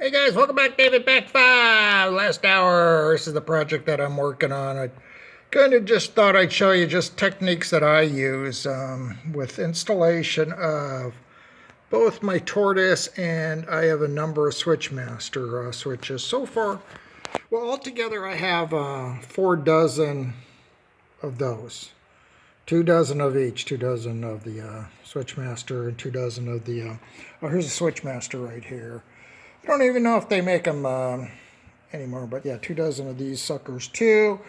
Hey guys, welcome back. David BAC 5. Last hour. This is the project that I'm working on. I kind of just thought I'd show you just techniques that I use with installation of both my Tortoise, and I have a number of Switchmaster switches. So far, well, altogether I have 4 dozen of those. 2 dozen of each, 2 dozen of the Switchmaster and 2 dozen of the, oh, here's a Switchmaster right here. I don't even know if they make them anymore, but yeah, 2 dozen of these suckers too.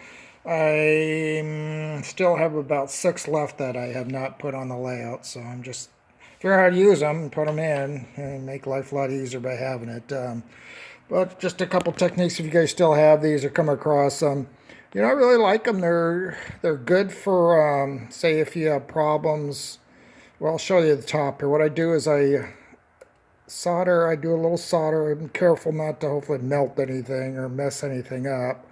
I still have about 6 left that I have not put on the layout, so I'm just figuring out how to use them and put them in and make life a lot easier by having it. But just a couple techniques if you guys still have these or come across them. You know, I really like them. They're good for, say, if you have problems. Well, I'll show you the top here. What I do is I solder. I do a little solder. I'm careful not to hopefully melt anything or mess anything up.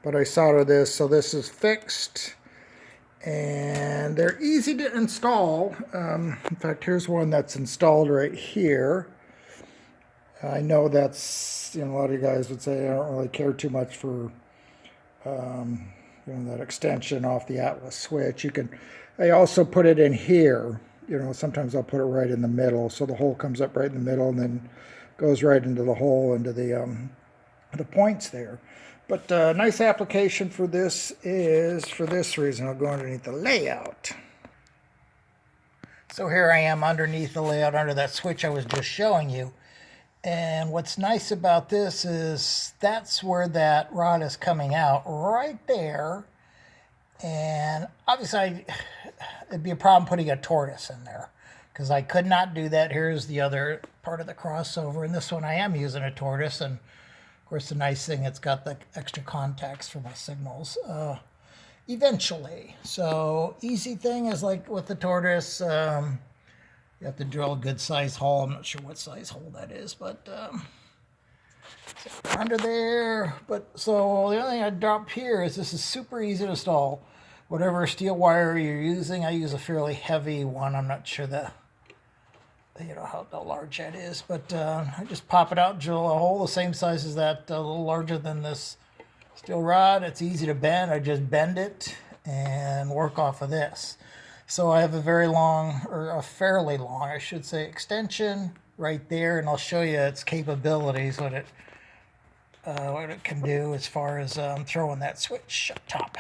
But I solder this, so this is fixed. And they're easy to install. In fact, here's one that's installed right here. I know that's, you know, a lot of you guys would say I don't really care too much for you know, that extension off the Atlas switch. You can, I also put it in here. You know, sometimes I'll put it right in the middle, so the hole comes up right in the middle and then goes right into the hole, into the points there. But nice application for this is for this reason. I'll go underneath the layout. So here I am underneath the layout, under that switch I was just showing you. And what's nice about this is that's where that rod is coming out, right there. And obviously it'd be a problem putting a Tortoise in there because I could not do that. Here's the other part of the crossover. And this one I am using a Tortoise. And of course the nice thing, it's got the extra contacts for my signals eventually. So easy thing is like with the Tortoise, you have to drill a good size hole. I'm not sure what size hole that is, but under there. But so the only thing I drop here is this is super easy to install. Whatever steel wire you're using, I use a fairly heavy one. I'm not sure you know how large that is, but I just pop it out, drill a hole the same size as that, a little larger than this steel rod. It's easy to bend. I just bend it and work off of this. So I have a very long, or a fairly long, I should say, extension right there, and I'll show you its capabilities, what it can do as far as throwing that switch up top.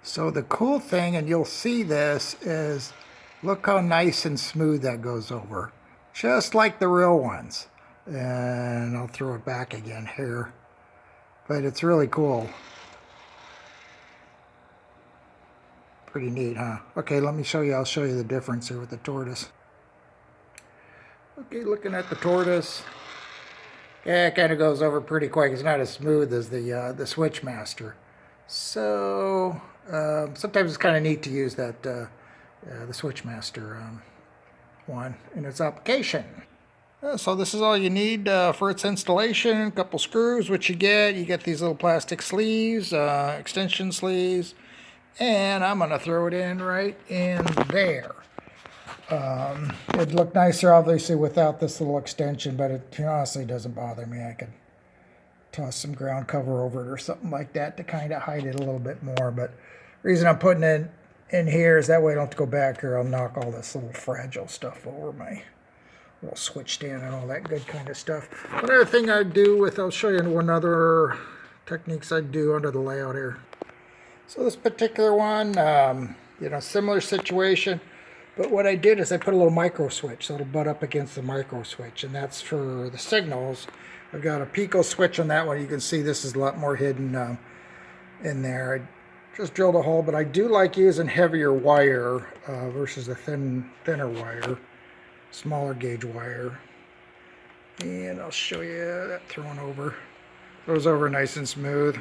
So the cool thing, and you'll see this, is look how nice and smooth that goes over, just like the real ones. And I'll throw it back again here, but it's really cool. Pretty neat, huh? Okay, let me show you. I'll show you the difference here with the Tortoise. Okay, looking at the Tortoise. Yeah, it kind of goes over pretty quick. It's not as smooth as the Switchmaster. So sometimes it's kind of neat to use that the Switchmaster one in its application. So this is all you need for its installation. A couple screws, which you get these little plastic sleeves, extension sleeves. And I'm going to throw it in right in there. It'd look nicer, obviously, without this little extension, but it honestly doesn't bother me. I could toss some ground cover over it or something like that to kind of hide it a little bit more. But the reason I'm putting it in here is that way I don't have to go back here. I'll knock all this little fragile stuff over my little switch stand and all that good kind of stuff. One other thing I do with, I'll show you one other techniques I do under the layout here. So this particular one, you know, similar situation, but what I did is I put a little micro switch, so it'll butt up against the micro switch, and that's for the signals. I've got a pico switch on that one. You can see this is a lot more hidden in there. I just drilled a hole, but I do like using heavier wire versus a thinner wire, smaller gauge wire. And I'll show you that thrown over. Goes over nice and smooth.